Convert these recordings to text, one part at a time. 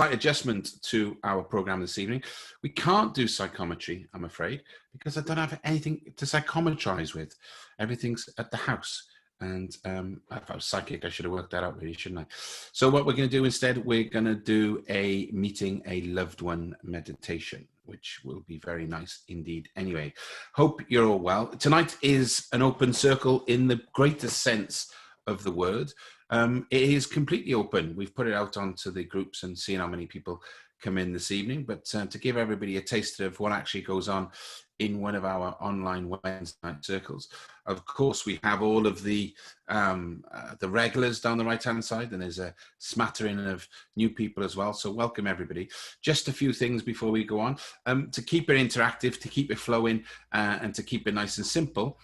slight adjustment to our program this evening. We can't do psychometry, I'm afraid, because I don't have anything to psychometrize with. Everything's at the house. And if I was psychic, I should have worked that out really, shouldn't I? So what we're going to do instead, we're going to do a meeting a loved one meditation, which will be very nice indeed. Anyway, hope you're all well. Tonight is an open circle in the greatest sense of the word. It is completely open. We've put it out onto the groups and seen how many people come in this evening. But to give everybody a taste of what actually goes on in one of our online Wednesday night circles, of course, we have all of the regulars down the right-hand side, and there's a smattering of new people as well. So welcome, everybody. Just a few things before we go on. To keep it interactive, to keep it flowing, and to keep it nice and simple,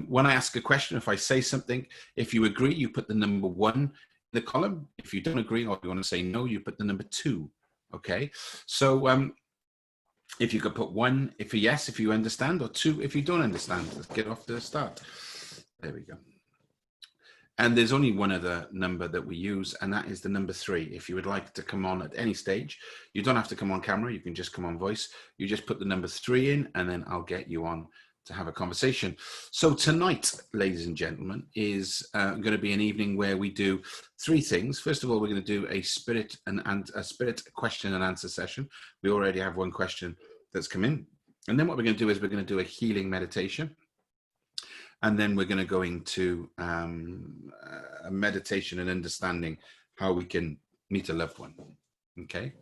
when I ask a question, if I say something, if you agree, you put the number 1 in the column. If you don't agree or you want to say no, you put the number 2. Okay? So if you could put 1 if a yes, if you understand, or 2 if you don't understand. Let's get off to the start. There we go. And there's only one other number that we use, and that is the number 3. If you would like to come on at any stage, you don't have to come on camera. You can just come on voice. You just put the number 3 in, and then I'll get you on to have a conversation. So tonight, ladies and gentlemen, is going to be an evening where we do 3 things. First of all, we're going to do a spirit question and answer session. We already have one question that's come in. And then what we're going to do is we're going to do a healing meditation. And then we're going to go into a meditation and understanding how we can meet a loved one. Okay.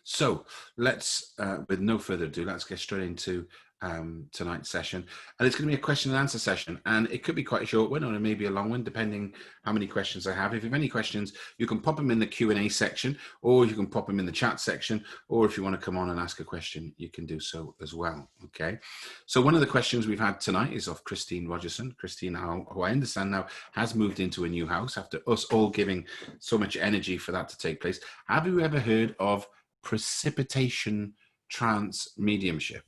So let's, with no further ado, let's get straight into tonight's session. And it's going to be a question and answer session, and it could be quite a short one, or it may be a long one, depending how many questions I have. If you have any questions, you can pop them in the Q&A section, or you can pop them in the chat section, or if you want to come on and ask a question, you can do so as well. Okay. So one of the questions we've had tonight is of Christine Rogerson. Christine, who I understand now has moved into a new house after us all giving so much energy for that to take place. Have you ever heard of precipitation trance mediumship?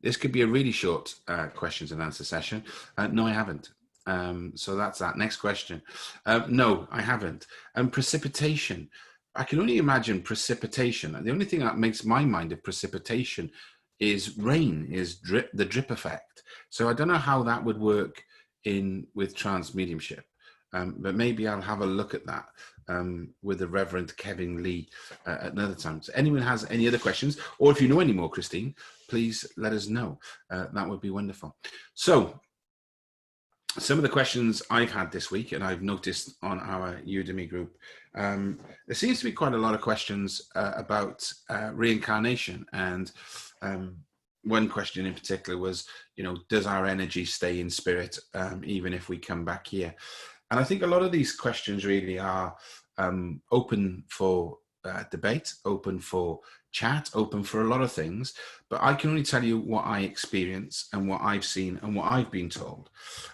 This could be a really short questions and answer session. No, I haven't. So that's that. Next question. No, I haven't. Precipitation. I can only imagine precipitation. The only thing that makes my mind of precipitation is rain, is the drip effect. So I don't know how that would work with trance mediumship. But maybe I'll have a look at that with the Reverend Kevin Lee at another time. So anyone has any other questions, or if you know any more, Christine, please let us know. That would be wonderful. So some of the questions I've had this week, and I've noticed on our Udemy group, there seems to be quite a lot of questions about reincarnation. And one question in particular was, does our energy stay in spirit even if we come back here? And I think a lot of these questions really are open for debate, open for chat, open for a lot of things. But I can only tell you what I experience and what I've seen and what I've been told.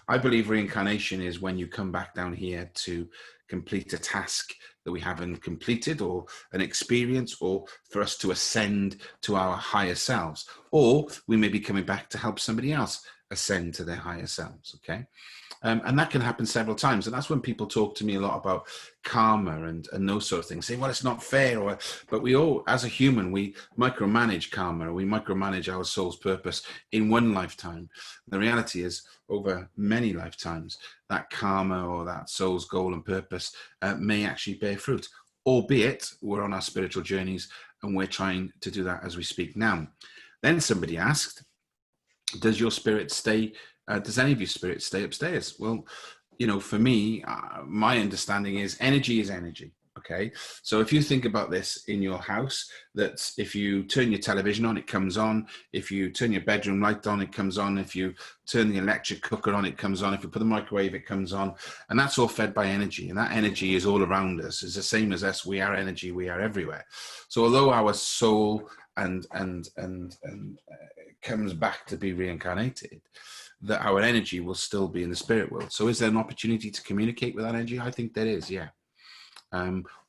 I believe reincarnation is when you come back down here to complete a task that we haven't completed, or an experience, or for us to ascend to our higher selves. Or we may be coming back to help somebody else ascend to their higher selves, okay? And that can happen several times. And that's when people talk to me a lot about karma and those sort of things, saying, well, it's not fair. But we all, as a human, we micromanage karma, we micromanage our soul's purpose in one lifetime. The reality is, over many lifetimes, that karma or that soul's goal and purpose may actually bear fruit, albeit we're on our spiritual journeys and we're trying to do that as we speak now. Then somebody asked, does your spirit stay does any of your spirits stay upstairs? Well, for me, my understanding is energy is energy. Okay. So if you think about this in your house, that if you turn your television on, it comes on. If you turn your bedroom light on, it comes on. If you turn the electric cooker on, it comes on. If you put the microwave, it comes on. And that's all fed by energy. And that energy is all around us. It's the same as us. We are energy. We are everywhere. So although our soul and comes back to be reincarnated, that our energy will still be in the spirit world. So is there an opportunity to communicate with that energy? I think there is, yeah.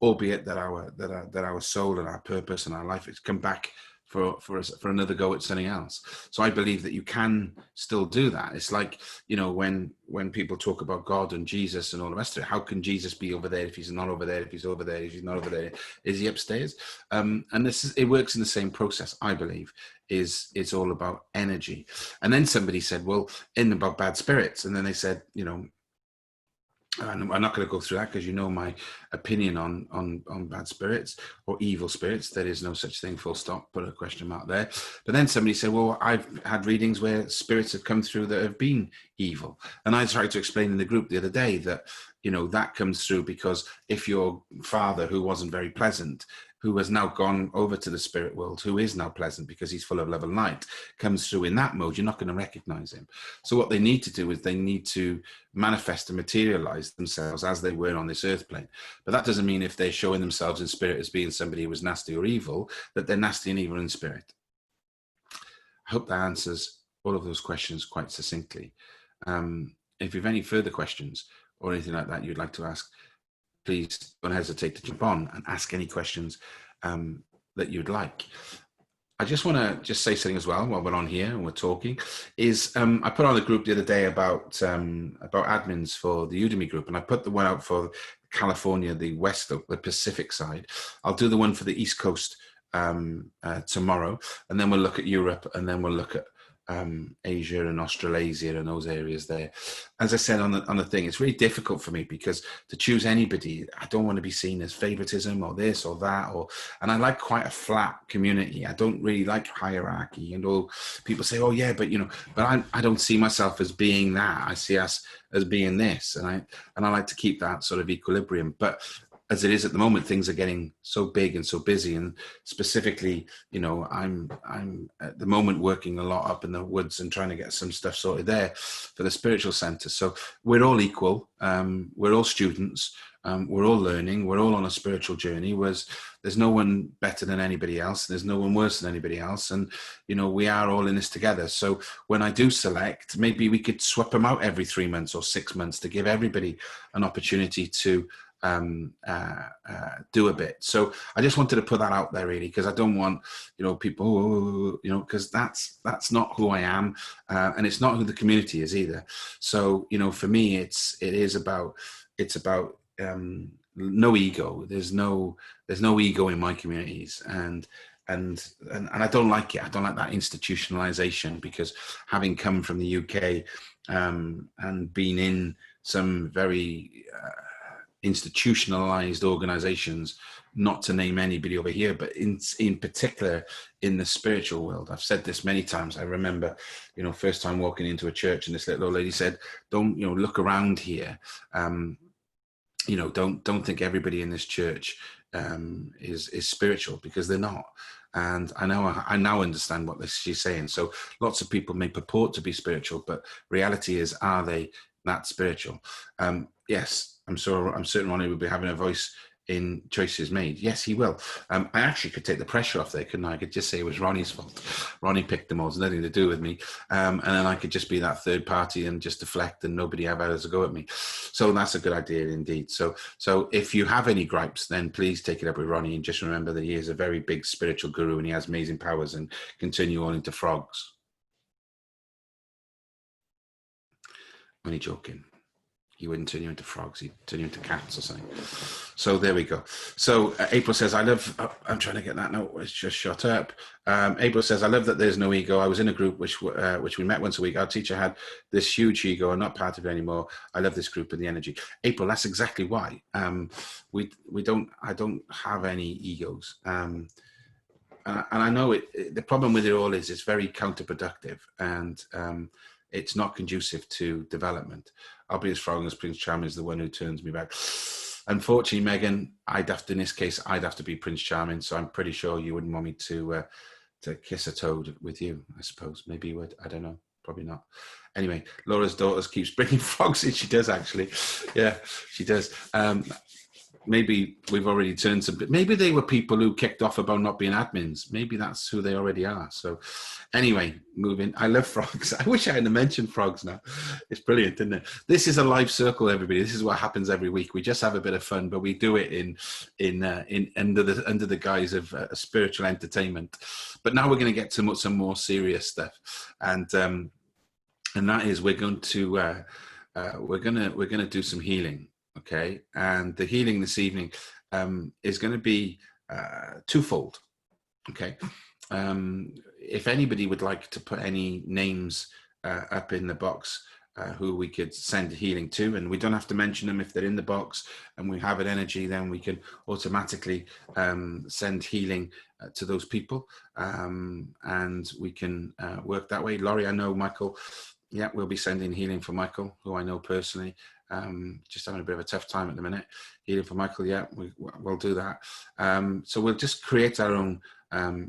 Albeit that our soul and our purpose and our life has come back for another go at something else. So I believe that you can still do that. It's like, when people talk about God and Jesus and all the rest of it, how can Jesus be over there if he's not over there? If he's over there, if he's not over there, is he upstairs? And it works in the same process, I believe. It's all about energy. And then somebody said, well, in about bad spirits. And then they said, and I'm not going to go through that because my opinion on bad spirits or evil spirits. There is no such thing, full stop, put a question mark there. But then somebody said, well, I've had readings where spirits have come through that have been evil. And I tried to explain in the group the other day that, that comes through because if your father, who wasn't very pleasant, who has now gone over to the spirit world, who is now pleasant because he's full of love and light, comes through in that mode, you're not going to recognize him. So what they need to do is they need to manifest and materialize themselves as they were on this earth plane. But that doesn't mean if they're showing themselves in spirit as being somebody who was nasty or evil, that they're nasty and evil in spirit. I hope that answers all of those questions quite succinctly. If you have any further questions or anything like that you'd like to ask, please don't hesitate to jump on and ask any questions that you'd like. I just want to say something as well while we're on here and we're talking. I put on the group the other day about admins for the Udemy group, and I put the one out for California, the West, the Pacific side. I'll do the one for the East Coast tomorrow, and then we'll look at Europe, and then we'll look at Asia and Australasia and those areas there. As I said on the thing, it's really difficult for me because to choose anybody, I don't want to be seen as favoritism or this or that, and I like quite a flat community. I don't really like hierarchy, and all people say, oh yeah, but I don't see myself as being that. I see us as being this, and I like to keep that sort of equilibrium. But as it is at the moment, things are getting so big and so busy, and specifically, I'm at the moment working a lot up in the woods and trying to get some stuff sorted there for the spiritual center. So we're all equal. We're all students. We're all learning. We're all on a spiritual journey. There's no one better than anybody else. There's no one worse than anybody else. And, we are all in this together. So when I do select, maybe we could swap them out every 3 months or 6 months to give everybody an opportunity to do a bit. So I just wanted to put that out there, really, because I don't want people, because that's not who I am, and it's not who the community is either. So for me, it's about no ego. There's no ego in my communities, and I don't like it. I don't like that institutionalization, because having come from the UK and been in some very institutionalized organizations, not to name anybody over here, but in particular in the spiritual world. I've said this many times. I remember, first time walking into a church, and this little old lady said, don't, look around here. Don't think everybody in this church is spiritual, because they're not. And I now understand what she's saying. So lots of people may purport to be spiritual, but reality is, are they that spiritual? Yes, I'm certain Ronnie will be having a voice in choices made. Yes, he will. I actually could take the pressure off there, couldn't I? I could just say it was Ronnie's fault. Ronnie picked them all. It's nothing to do with me. And then I could just be that third party and just deflect, and nobody ever has a go at me. So that's a good idea indeed. So if you have any gripes, then please take it up with Ronnie, and just remember that he is a very big spiritual guru, and he has amazing powers, and continue on into frogs. Only joking. He wouldn't turn you into frogs. He'd turn you into cats or something. So there we go. So April says, I'm trying to get that note. It's just shut up. April says, I love that there's no ego. I was in a group which we met once a week. Our teacher had this huge ego. I'm not part of it anymore. I love this group and the energy. April, that's exactly why. I don't have any egos. And I know the problem with it all is it's very counterproductive, and it's not conducive to development. I'll be as strong as Prince Charming is the one who turns me back. Unfortunately, Megan, in this case, I'd have to be Prince Charming. So I'm pretty sure you wouldn't want me to kiss a toad with you, I suppose. Maybe you would. I don't know. Probably not. Anyway, Laura's daughters keeps bringing frogs in. She does, actually. Yeah, she does. maybe we've already turned some, maybe they were people who kicked off about not being admins. Maybe that's who they already are. So anyway, moving. I love frogs. I wish I hadn't mentioned frogs now. It's brilliant, isn't it? This is a live circle, everybody. This is what happens every week. We just have a bit of fun, but we do it in under the guise of spiritual entertainment. But now we're going to get to some more serious stuff, and that is we're going to do some healing. Okay, and the healing this evening is going to be twofold. Okay, if anybody would like to put any names up in the box who we could send healing to, and we don't have to mention them if they're in the box and we have an energy, then we can automatically send healing to those people, and we can work that way. Laurie, I know Michael. Yeah, we'll be sending healing for Michael, who I know personally. Just having a bit of a tough time at the minute. Healing for Michael, yeah, we'll do that. So we'll just create our own.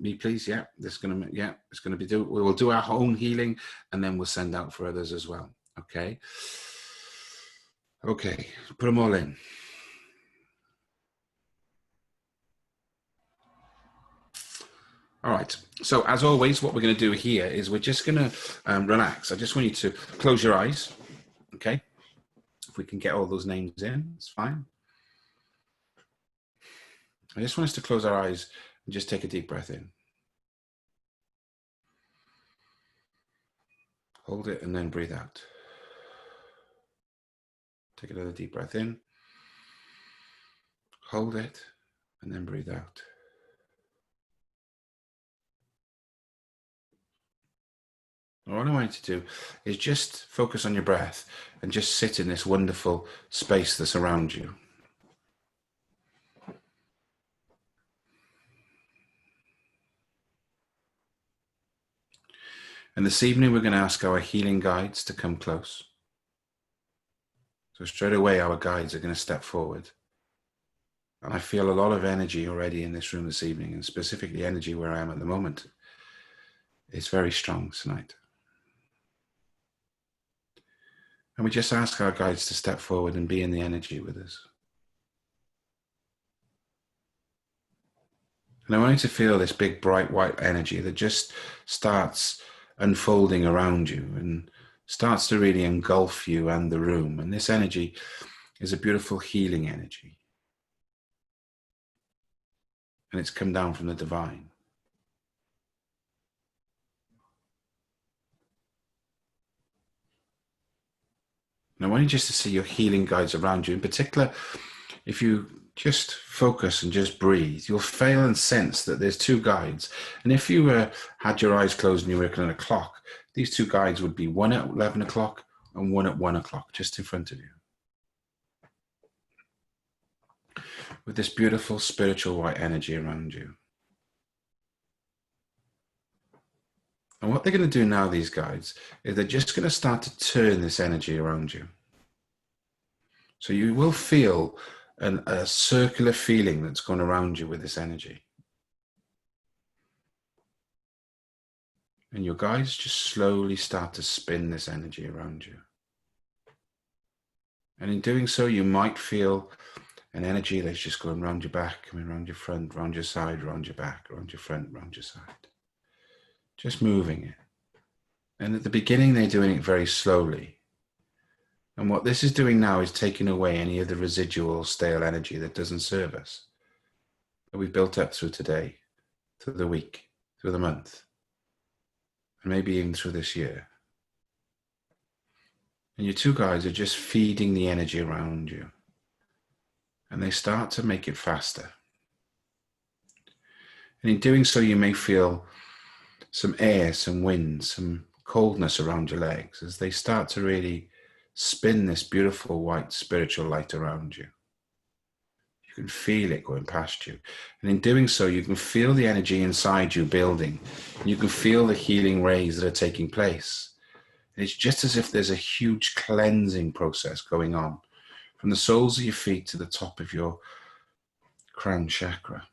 Me, please, yeah. It's gonna be we will do our own healing, and then we'll send out for others as well. Okay. Okay, put them all in. All right. So as always, what we're going to do here is we're just going to relax. I just want you to close your eyes. Okay. If we can get all those names in, it's fine. I just want us to close our eyes and just take a deep breath in. Hold it and then breathe out. Take another deep breath in. Hold it and then breathe out. All I want you to do is just focus on your breath and just sit in this wonderful space that's around you. And this evening, we're going to ask our healing guides to come close. So straight away, our guides are going to step forward. And I feel a lot of energy already in this room this evening, and specifically energy where I am at the moment. It's very strong tonight. And we just ask our guides to step forward and be in the energy with us. And I want you to feel this big, bright, white energy that just starts unfolding around you and starts to really engulf you and the room. And this energy is a beautiful healing energy. And it's come down from the divine. And I want you just to see your healing guides around you. In particular, if you just focus and just breathe, you'll feel and sense that there's two guides. And if you had your eyes closed and you were looking at a clock, these two guides would be one at 11 o'clock and one at 1 o'clock, just in front of you. With this beautiful spiritual white energy around you. And what they're going to do now, these guides, is they're just going to start to turn this energy around you. So you will feel a circular feeling that's gone around you with this energy. And your guides just slowly start to spin this energy around you. And in doing so, you might feel an energy that's just going around your back, coming around your front, around your side, around your back, around your front, around your side. Just moving it. And at the beginning, they're doing it very slowly. And what this is doing now is taking away any of the residual stale energy that doesn't serve us, that we've built up through today, through the week, through the month, and maybe even through this year. And your two guides are just feeding the energy around you. And they start to make it faster. And in doing so, you may feel some air, some wind, some coldness around your legs as they start to really spin this beautiful white spiritual light around you. You can feel it going past you. And in doing so, you can feel the energy inside you building. You can feel the healing rays that are taking place. And it's just as if there's a huge cleansing process going on from the soles of your feet to the top of your crown chakra.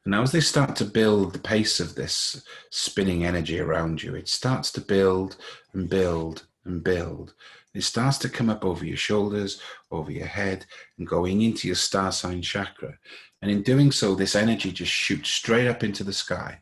And now as they start to build the pace of this spinning energy around you, it starts to build and build and build. It starts to come up over your shoulders, over your head, and going into your star sign chakra. And in doing so, this energy just shoots straight up into the sky.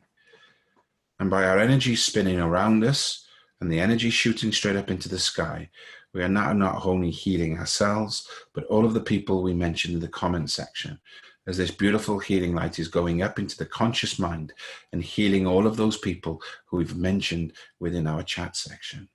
And by our energy spinning around us and the energy shooting straight up into the sky, we are now not only healing ourselves, but all of the people we mentioned in the comment section, as this beautiful healing light is going up into the conscious mind and healing all of those people who we've mentioned within our chat section.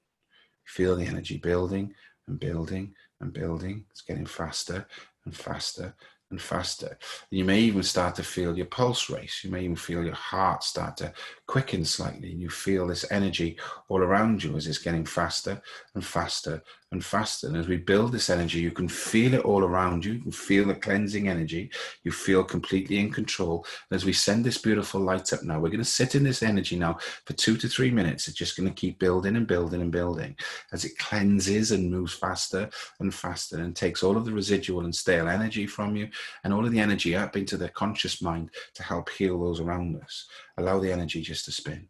Feel the energy building and building and building. It's getting faster and faster and faster. You may even start to feel your pulse race. You may even feel your heart start to quicken slightly. You feel this energy all around you as it's getting faster and faster and faster. And as we build this energy, you can feel it all around you. You can feel the cleansing energy. You feel completely in control. And as we send this beautiful light up now, we're going to sit in this energy now for 2 to 3 minutes. It's just going to keep building and building and building as it cleanses and moves faster and faster and takes all of the residual and stale energy from you and all of the energy up into the conscious mind to help heal those around us. Allow the energy just to spin.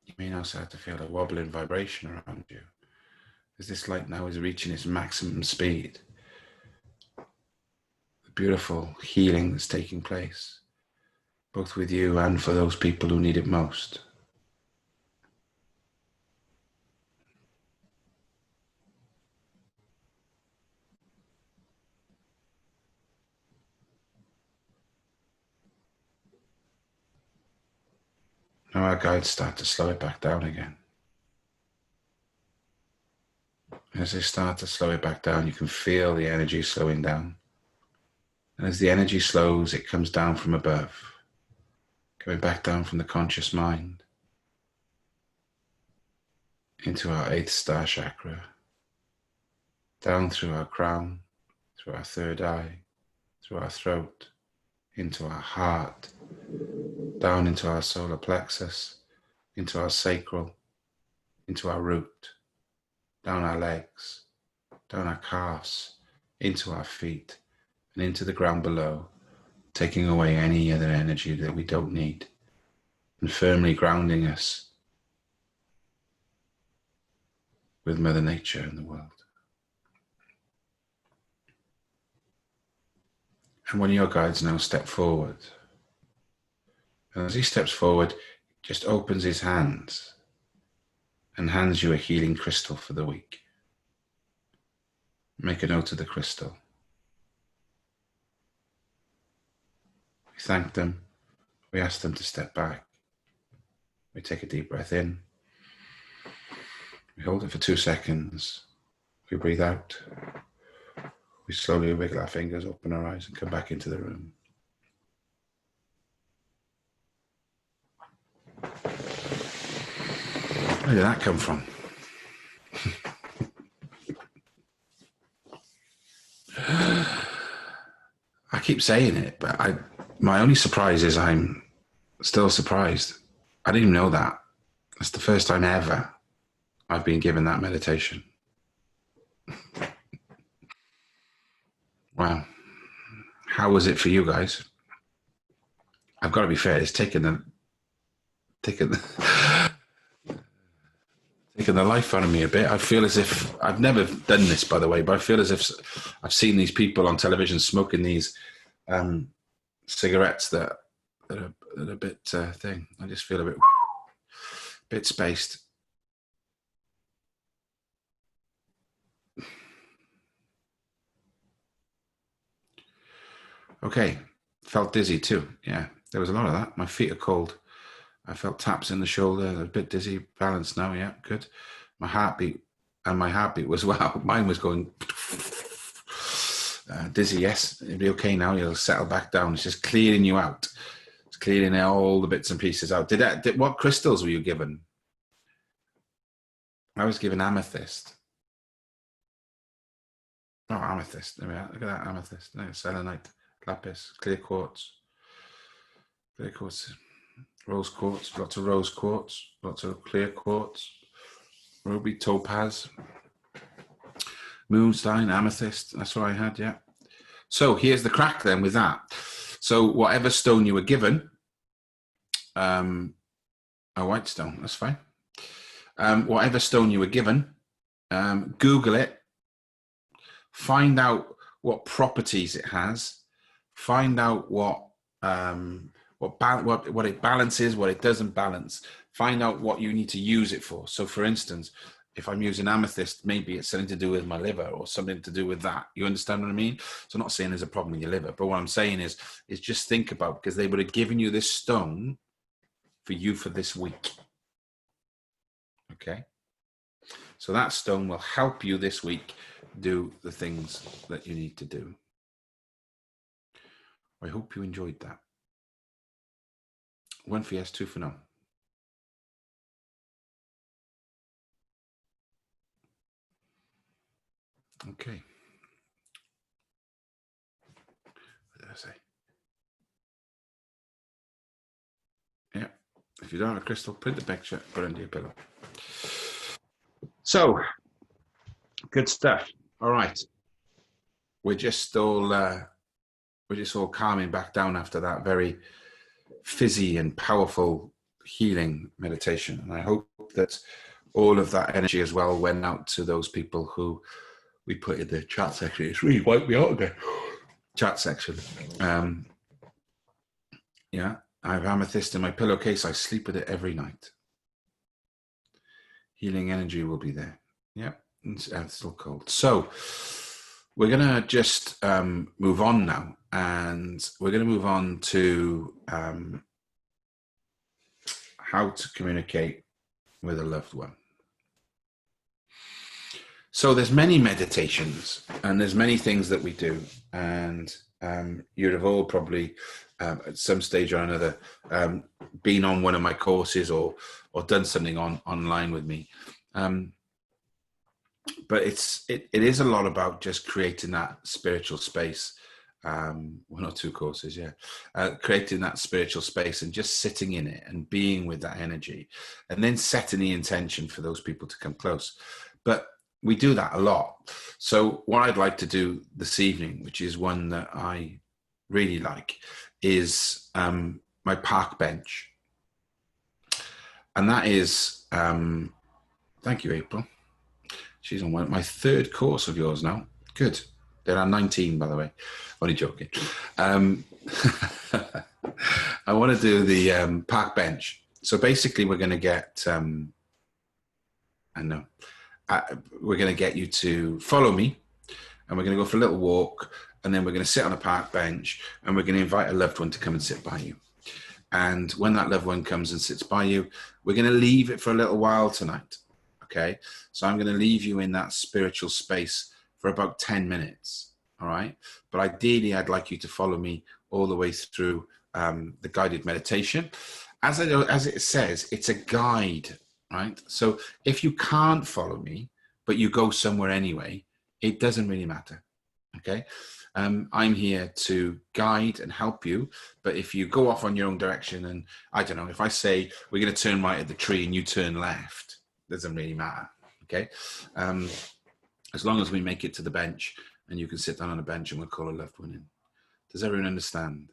You may now start to feel a wobbling vibration around you as this light now is reaching its maximum speed. The beautiful healing that's taking place, both with you and for those people who need it most. Now our guides start to slow it back down again. As they start to slow it back down, you can feel the energy slowing down. And as the energy slows, it comes down from above, coming back down from the conscious mind into our 8th star chakra, down through our crown, through our 3rd eye, through our throat, into our heart, down into our solar plexus, into our sacral, into our root, down our legs, down our calves, into our feet, and into the ground below, taking away any other energy that we don't need, and firmly grounding us with Mother Nature and the world. And one of your guides now step forward. And as he steps forward, just opens his hands and hands you a healing crystal for the week. Make a note of the crystal. We thank them. We ask them to step back. We take a deep breath in. We hold it for 2 seconds. We breathe out. We slowly wiggle our fingers, open our eyes, and come back into the room. Where did that come from? I keep saying it, but my only surprise is I'm still surprised. I didn't even know that. That's the first time ever I've been given that meditation. Wow. How was it for you guys? I've got to be fair, it's taken the life out of me a bit. I feel as if, I've never done this, by the way, but I feel as if I've seen these people on television smoking these cigarettes that are a bit thing. I just feel a bit spaced. Okay, felt dizzy too. Yeah, there was a lot of that. My feet are cold. I felt taps in the shoulder, a bit dizzy, balanced now. Yeah, good. My heartbeat was, wow, mine was going dizzy. Yes, it'll be okay now. You'll settle back down. It's just clearing you out. It's clearing all the bits and pieces out. What crystals were you given? I was given amethyst. Oh, amethyst. There we are. Look at that amethyst. Selenite, lapis, clear quartz. Clear quartz, rose quartz, lots of rose quartz, lots of clear quartz, ruby, topaz, moonstone, amethyst. That's what I had, yeah. So here's the crack then with that. So whatever stone you were given, a white stone, that's fine. Whatever stone you were given, Google it, find out what properties it has, find out what it balances, what it doesn't balance, find out what you need to use it for. So for instance, if I'm using amethyst, maybe it's something to do with my liver or something to do with that. You understand what I mean? So I'm not saying there's a problem with your liver, but what I'm saying is just think about, because they would have given you this stone for you for this week. Okay. So that stone will help you this week do the things that you need to do. I hope you enjoyed that. 1 for yes, 2 for no. Okay. What did I say? Yeah. If you don't have a crystal, print the picture, put it under your pillow. So, good stuff. All right. We're just all calming back down after that very fizzy and powerful healing meditation. And I hope that all of that energy as well went out to those people who we put in the chat section. It's really wiped me out again. Chat section. Yeah, I have amethyst in my pillowcase. I sleep with it every night. Healing energy will be there. Yeah, it's still cold. So we're going to just move on now. And we're going to move on to how to communicate with a loved one. So there's many meditations and there's many things that we do. And you'd have all probably at some stage or another been on one of my courses or done something online with me. But it is a lot about just creating that spiritual space. One or two courses, yeah. Creating that spiritual space and just sitting in it and being with that energy and then setting the intention for those people to come close. But we do that a lot. So what I'd like to do this evening, which is one that I really like, is my park bench. And that is, thank you, April. She's on my third course of yours now. Good. There are 19, by the way. Only joking. I want to do the park bench. So basically, we're going to get, we're going to get you to follow me, and we're going to go for a little walk, and then we're going to sit on a park bench, and we're going to invite a loved one to come and sit by you. And when that loved one comes and sits by you, we're going to leave it for a little while tonight. Okay, so I'm going to leave you in that spiritual space for about 10 minutes. All right, but ideally, I'd like you to follow me all the way through the guided meditation. As it says, it's a guide, right? So if you can't follow me, but you go somewhere anyway, it doesn't really matter. Okay, I'm here to guide and help you. But if you go off on your own direction, and I don't know, if I say we're going to turn right at the tree and you turn left, doesn't really matter. Okay, as long as we make it to the bench and you can sit down on a bench and we'll call a loved one in. Does everyone understand?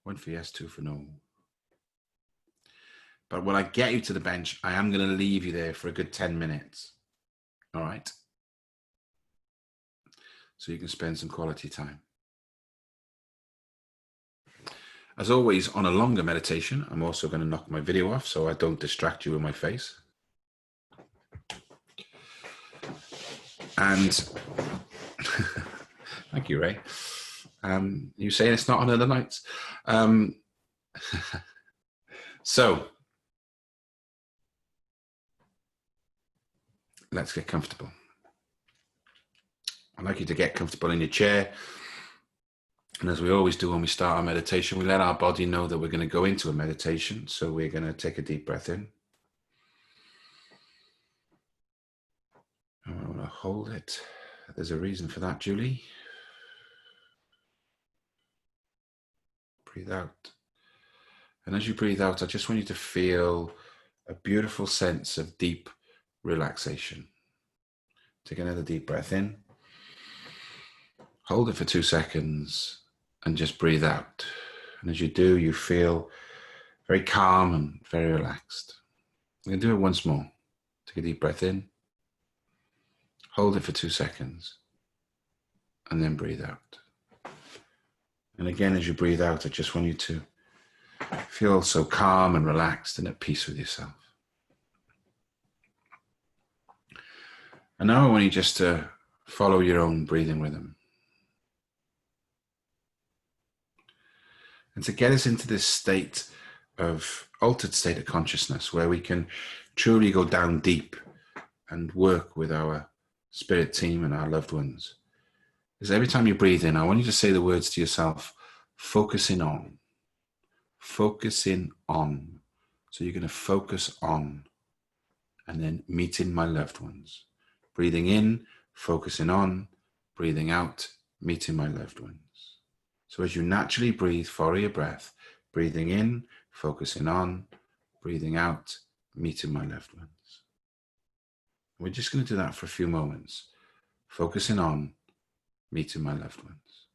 1 for yes, 2 for no. But when I get you to the bench, I am going to leave you there for a good 10 minutes. All right. So you can spend some quality time. As always, on a longer meditation, I'm also going to knock my video off so I don't distract you with my face. And thank you, Ray. You saying it's not on other nights? So let's get comfortable. I'd like you to get comfortable in your chair. And as we always do when we start our meditation, we let our body know that we're going to go into a meditation. So we're going to take a deep breath in. And we're going to hold it. There's a reason for that, Julie. Breathe out. And as you breathe out, I just want you to feel a beautiful sense of deep relaxation. Take another deep breath in. Hold it for 2 seconds and just breathe out. And as you do, you feel very calm and very relaxed. We're going to do it once more. Take a deep breath in. Hold it for 2 seconds. And then breathe out. And again, as you breathe out, I just want you to feel so calm and relaxed and at peace with yourself. And now I want you just to follow your own breathing rhythm. And to get us into this state of altered state of consciousness where we can truly go down deep and work with our spirit team and our loved ones. Is every time you breathe in, I want you to say the words to yourself, focusing on. Focusing on. So you're going to focus on and then meeting my loved ones. Breathing in, focusing on, breathing out, meeting my loved ones. So as you naturally breathe, follow your breath. Breathing in, focusing on, breathing out, meeting my loved ones. We're just going to do that for a few moments. Focusing on, meeting my loved ones.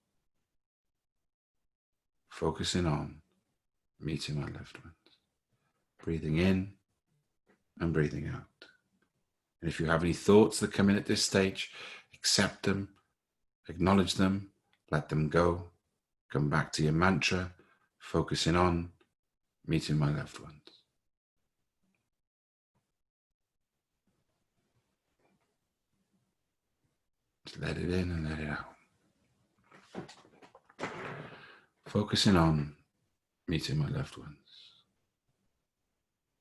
Focusing on, meeting my loved ones. Breathing in and breathing out. And if you have any thoughts that come in at this stage, accept them, acknowledge them, let them go. Come back to your mantra, focusing on, meeting my loved ones. Just let it in and let it out. Focusing on, meeting my loved ones.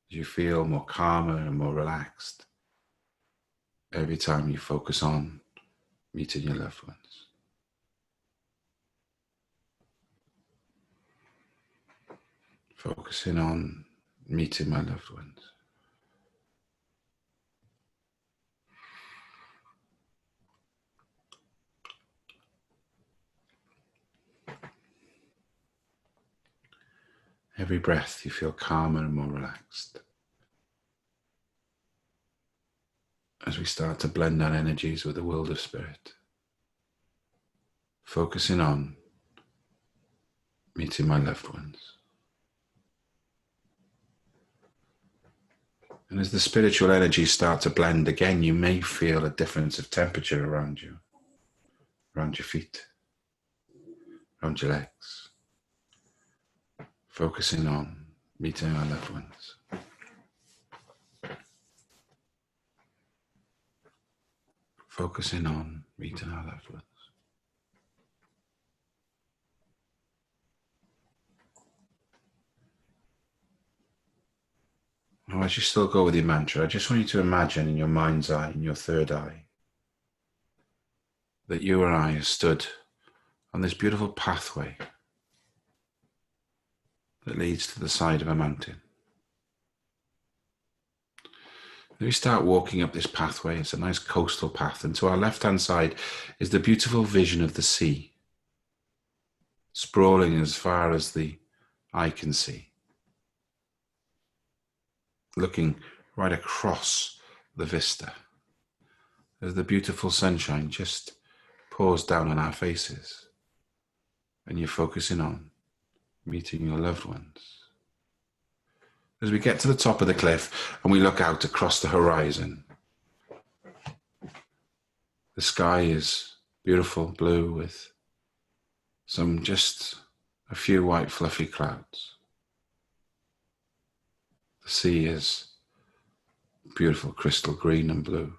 You feel more calmer and more relaxed every time you focus on meeting your loved ones. Focusing on meeting my loved ones. Every breath you feel calmer and more relaxed. As we start to blend our energies with the world of spirit. Focusing on meeting my loved ones. And as the spiritual energies start to blend again, you may feel a difference of temperature around you, around your feet, around your legs. Focusing on meeting our loved ones. Focusing on meeting our loved ones. Now, as you still go with your mantra, I just want you to imagine in your mind's eye, in your third eye, that you and I are stood on this beautiful pathway that leads to the side of a mountain. Then we start walking up this pathway. It's a nice coastal path, and to our left-hand side is the beautiful vision of the sea, sprawling as far as the eye can see, looking right across the vista as the beautiful sunshine just pours down on our faces, and you're focusing on meeting your loved ones. As we get to the top of the cliff and we look out across the horizon, the sky is beautiful blue with just a few white fluffy clouds. The sea is beautiful crystal green and blue.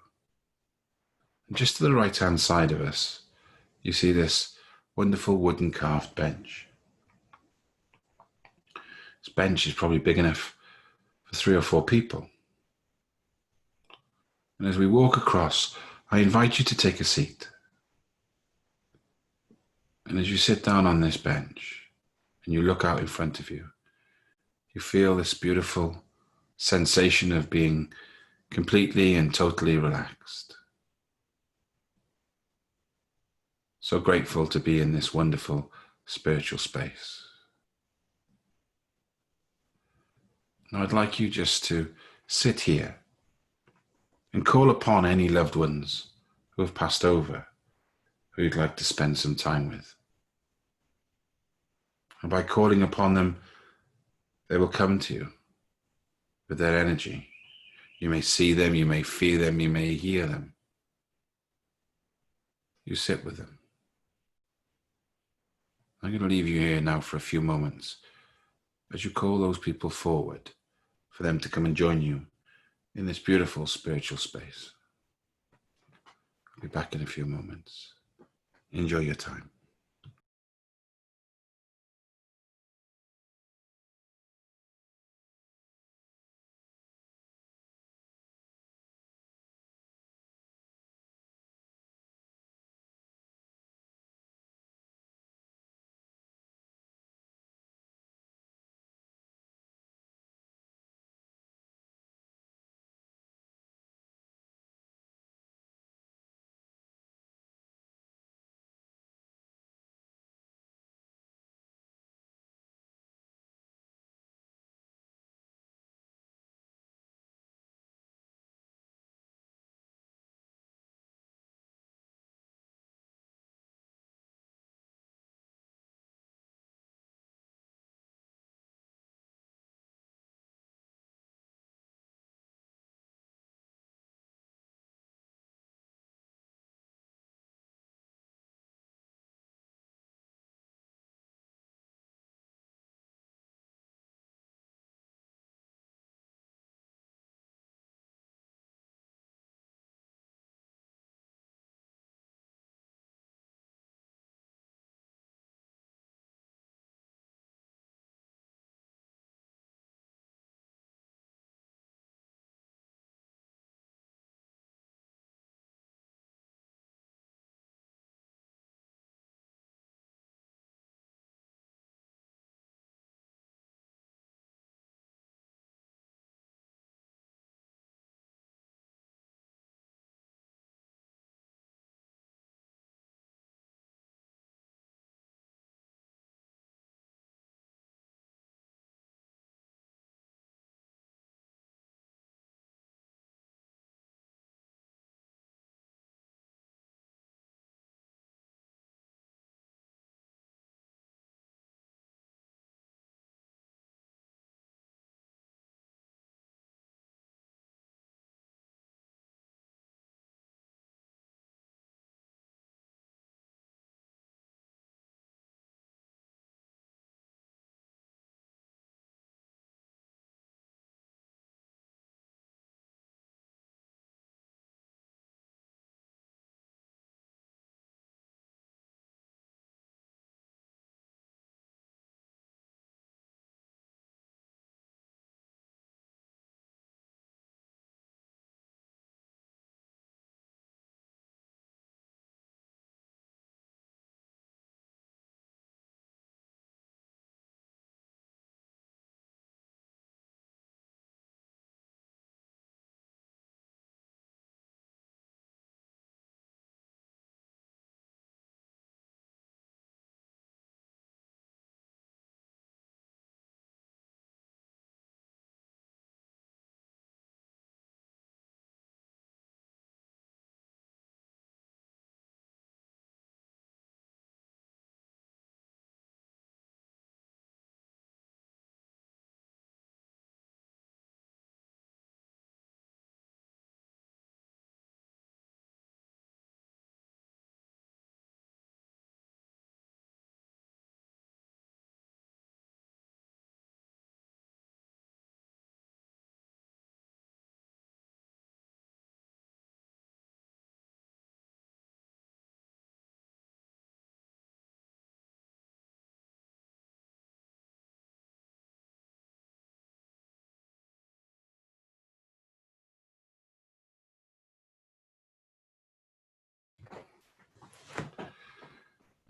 And just to the right-hand side of us, you see this wonderful wooden carved bench. This bench is probably big enough for 3 or 4 people. And as we walk across, I invite you to take a seat. And as you sit down on this bench and you look out in front of you, you feel this beautiful sensation of being completely and totally relaxed. So grateful to be in this wonderful spiritual space. Now I'd like you just to sit here and call upon any loved ones who have passed over, who you'd like to spend some time with. And by calling upon them, they will come to you with their energy. You may see them, you may feel them, you may hear them. You sit with them. I'm going to leave you here now for a few moments as you call those people forward for them to come and join you in this beautiful spiritual space. I'll be back in a few moments. Enjoy your time.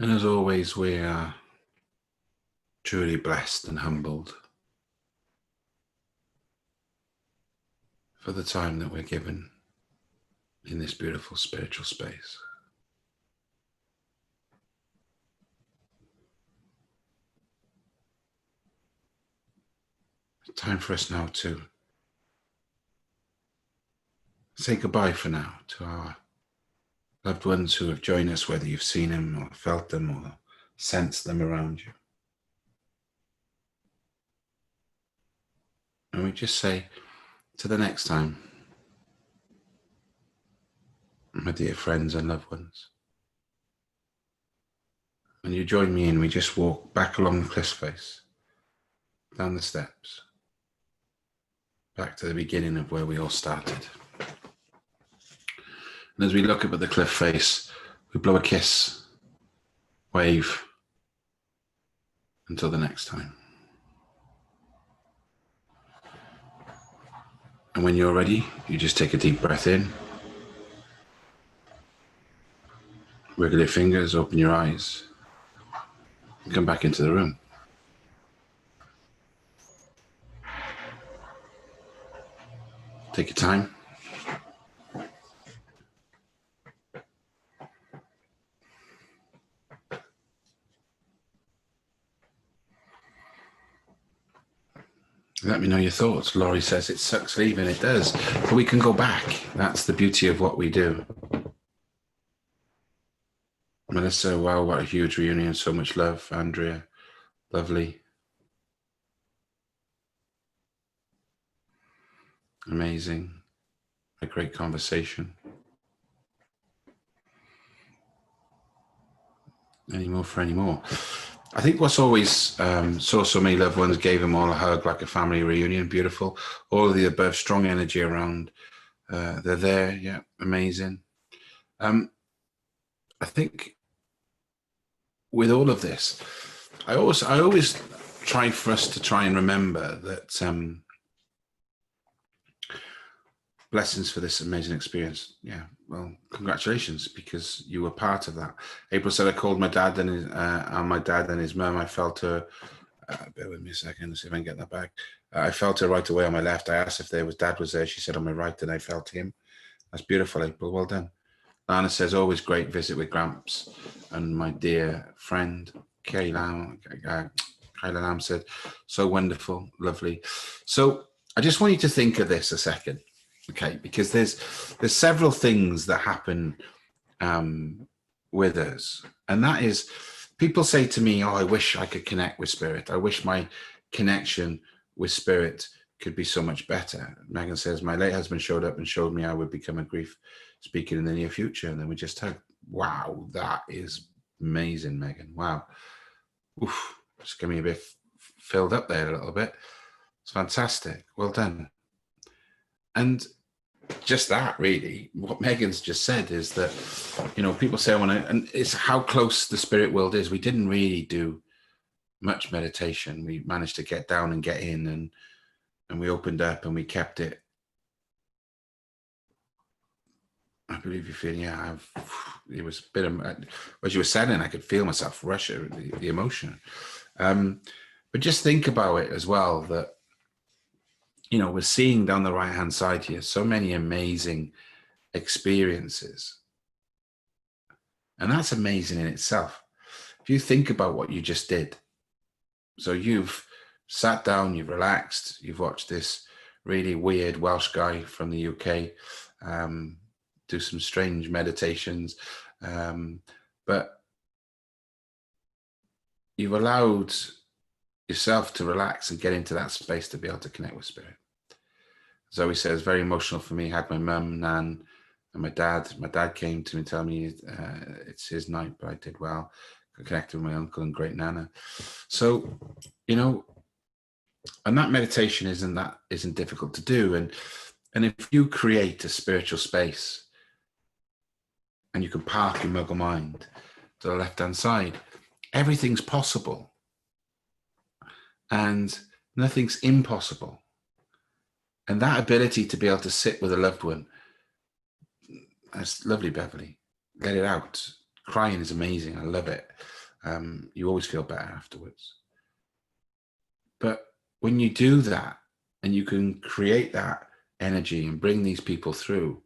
And as always, we are truly blessed and humbled for the time that we're given in this beautiful spiritual space. time for us now to say goodbye for now to our loved ones who have joined us, whether you've seen them or felt them or sensed them around you. And we just say, to the next time, my dear friends and loved ones. And you join me in, we just walk back along the cliff face, down the steps, back to the beginning of where we all started. And as we look up at the cliff face, we blow a kiss, wave, until the next time. And when you're ready, you just take a deep breath in, wiggle your fingers, open your eyes, and come back into the room. Take your time. Let me know your thoughts. Laurie says it sucks leaving. It does, but we can go back. That's the beauty of what we do. Melissa, wow, what a huge reunion. So much love. Andrea, lovely. Amazing. A great conversation. Any more for any more? I think what's always so many loved ones, gave them all a hug like a family reunion. Beautiful. All of the above, strong energy around. They're there. Yeah, amazing. I think with all of this, I always try for us to try and remember that blessings for this amazing experience. Yeah, well, congratulations, because you were part of that. April said, I called my dad and his mum. I felt her, bear with me a second, let's see if I can get that back. I felt her right away on my left. I asked if dad was there. She said on my right, and I felt him. That's beautiful, April, well done. Lana says, always great visit with Gramps. And my dear friend, Kayla Lam said, so wonderful, lovely. So I just want you to think of this a second. Okay, because there's several things that happen with us, and that is, people say to me, oh, I wish I could connect with spirit. I wish my connection with spirit could be so much better. Megan says, my late husband showed up and showed me I would become a grief speaker in the near future, and then we just hugged. Wow, that is amazing, Megan. Wow. Oof, just got me a bit filled up there a little bit. It's fantastic. Well done. And just that, really, what Megan's just said is that, you know, people say, I want to, and it's how close the spirit world is. We didn't really do much meditation. We managed to get down and get in, and we opened up and we kept it. I believe you're feeling, yeah, it was a bit of, as you were saying, I could feel myself rush the emotion. But just think about it as well, that, you know, we're seeing down the right-hand side here so many amazing experiences. And that's amazing in itself. If you think about what you just did. So you've sat down, you've relaxed, you've watched this really weird Welsh guy from the UK do some strange meditations. But you've allowed yourself to relax and get into that space to be able to connect with spirit. Zoe says, very emotional for me. Had my mum, Nan, and my dad. My dad came to me and told me it's his night, but I did well. I connected with my uncle and great nana. So, you know, and that meditation isn't difficult to do. And if you create a spiritual space and you can park your muggle mind to the left-hand side, everything's possible. And nothing's impossible. And that ability to be able to sit with a loved one, that's lovely, Beverly. Let it out. Crying is amazing. I love it. You always feel better afterwards. But when you do that and you can create that energy and bring these people through,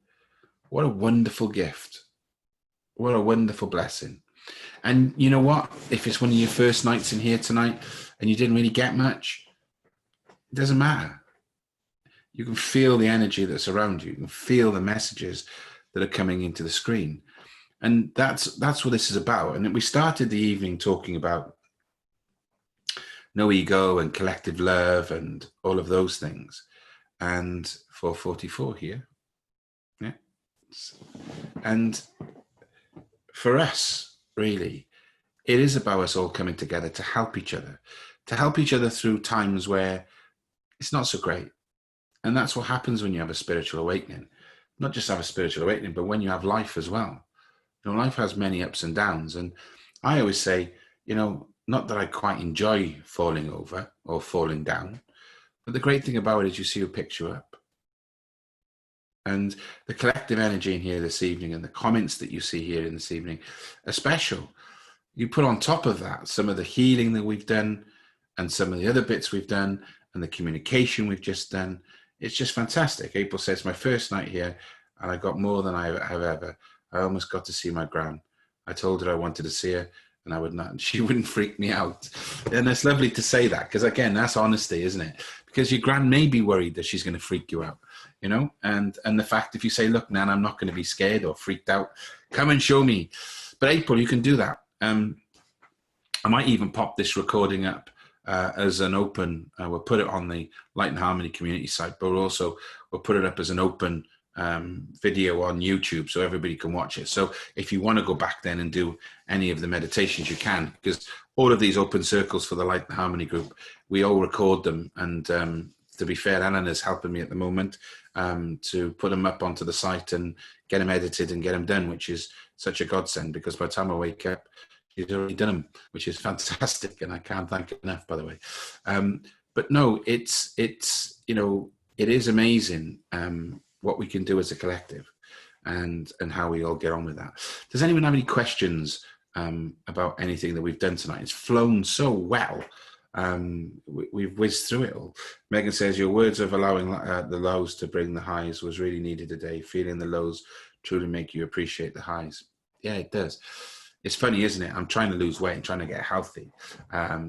what a wonderful gift. What a wonderful blessing. And you know what? If it's one of your first nights in here tonight and you didn't really get much, it doesn't matter. You can feel the energy that's around you. You can feel the messages that are coming into the screen. And that's what this is about. And we started the evening talking about no ego and collective love and all of those things. And 444 here. Yeah. And for us, really, it is about us all coming together to help each other through times where it's not so great. And that's what happens when you have a spiritual awakening. Not just have a spiritual awakening, but when you have life as well. Life has many ups and downs. And I always say, not that I quite enjoy falling over or falling down, but the great thing about it is you see who picks you up. And the collective energy in here this evening and the comments that you see here in this evening are special. You put on top of that some of the healing that we've done and some of the other bits we've done and the communication we've just done. It's just fantastic. April says, my first night here, and I got more than I have ever. I almost got to see my gran. I told her I wanted to see her, and I would not. She wouldn't freak me out. And it's lovely to say that, because again, that's honesty, isn't it? Because your gran may be worried that she's going to freak you out, and the fact if you say, look, Nan, I'm not going to be scared or freaked out, come and show me. But April, you can do that. I might even pop this recording up as an open, we'll put it on the Light and Harmony community site, but we'll put it up as an open video on YouTube so everybody can watch it. So if you want to go back then and do any of the meditations, you can, because all of these open circles for the Light and Harmony group, we all record them. And to be fair, Alan is helping me at the moment to put them up onto the site and get them edited and get them done, which is such a godsend, because by the time I wake up, he's already done them, which is fantastic, and I can't thank enough, by the way. But no, it is amazing what we can do as a collective, and how we all get on with that. Does anyone have any questions about anything that we've done tonight? It's flown so well. We've whizzed through it all. Megan says, your words of allowing the lows to bring the highs was really needed today. Feeling the lows truly make you appreciate the highs. Yeah, it does. It's funny, isn't it? I'm trying to lose weight and trying to get healthy.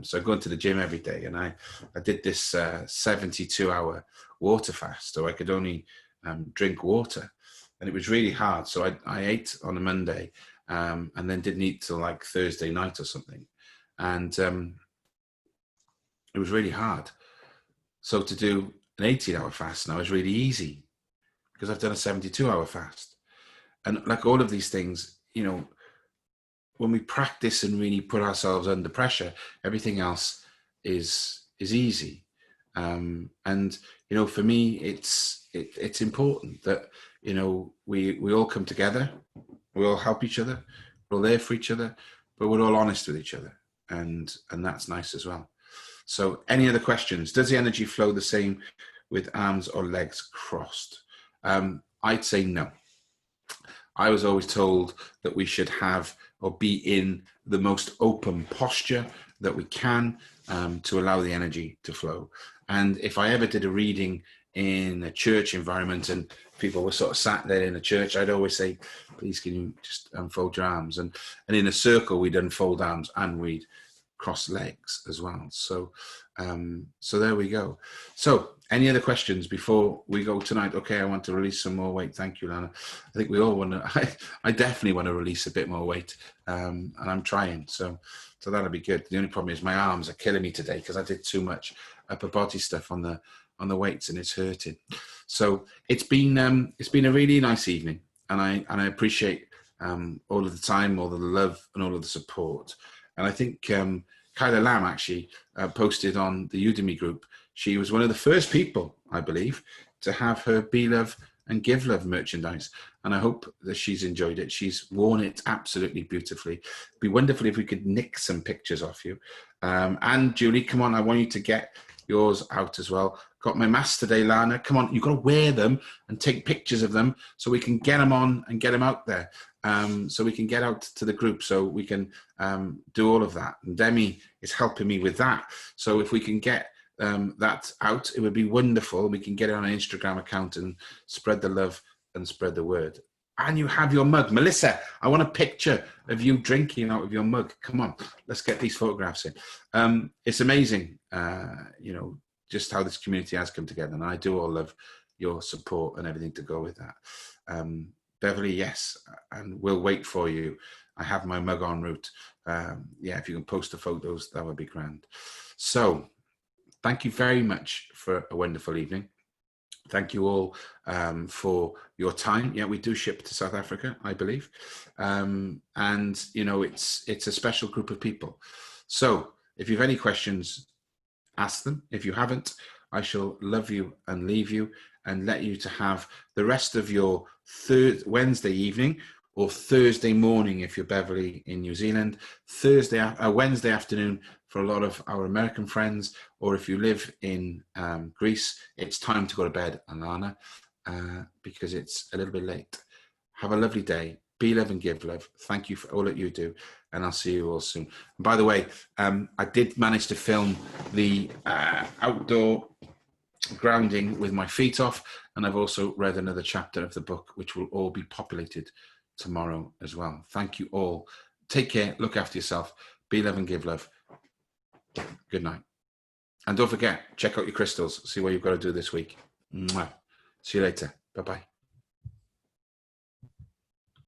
So I go into the gym every day, and I did this 72-hour water fast, so I could only drink water. And it was really hard. So I ate on a Monday and then didn't eat till like Thursday night or something. And it was really hard. So to do an 18-hour fast now is really easy, because I've done a 72-hour fast. And like all of these things, when we practice and really put ourselves under pressure, everything else is easy. And for me, it's important that we all come together, we all help each other, we're all there for each other, but we're all honest with each other, and that's nice as well. So, any other questions? Does the energy flow the same with arms or legs crossed? I'd say no. I was always told that we should have or be in the most open posture that we can to allow the energy to flow. And if I ever did a reading in a church environment and people were sort of sat there in a church, I'd always say, please, can you just unfold your arms? And in a circle, we'd unfold arms and we'd cross legs as well. So there we go. So any other questions before we go tonight? Okay, I want to release some more weight. Thank you, Lana. I think we all want to, I definitely want to release a bit more weight, and I'm trying. So that'll be good. The only problem is my arms are killing me today because I did too much upper body stuff on the weights and it's hurting. So it's been a really nice evening, and I appreciate all of the time, all of the love, and all of the support. And I think Kyla Lamb actually posted on the Udemy group. She was one of the first people, I believe, to have her Be Love and Give Love merchandise. And I hope that she's enjoyed it. She's worn it absolutely beautifully. It'd be wonderful if we could nick some pictures off you. And Julie, come on, I want you to get yours out as well. Got my masks today, Lana. Come on, you've got to wear them and take pictures of them so we can get them on and get them out there. So we can get out to the group, so we can do all of that. And Demi is helping me with that. So if we can get that out, it would be wonderful. We can get it on an Instagram account and spread the love and spread the word. And you have your mug. Melissa, I want a picture of you drinking out of your mug. Come on, let's get these photographs in. It's amazing, just how this community has come together. And I do all love your support and everything to go with that. Beverly, yes, and we'll wait for you. I have my mug en route. Yeah, if you can post the photos, that would be grand. So thank you very much for a wonderful evening. Thank you all for your time. Yeah, we do ship to South Africa, I believe. And, you know, it's a special group of people. So if you have any questions, ask them. If you haven't, I shall love you and leave you and let you to have the rest of your Wednesday evening, or Thursday morning if you're Beverly in New Zealand, Wednesday afternoon for a lot of our American friends, or if you live in Greece, it's time to go to bed, Alana, because it's a little bit late. Have a lovely day. Be love and give love. Thank you for all that you do, and I'll see you all soon. And by the way, I did manage to film the outdoor grounding with my feet off, and I've also read another chapter of the book, which will all be populated tomorrow as well. Thank you all. Take care. Look after yourself. Be love and give love. Good night. And don't forget, check out your crystals. See what you've got to do this week. Mwah. See you later. Bye-bye.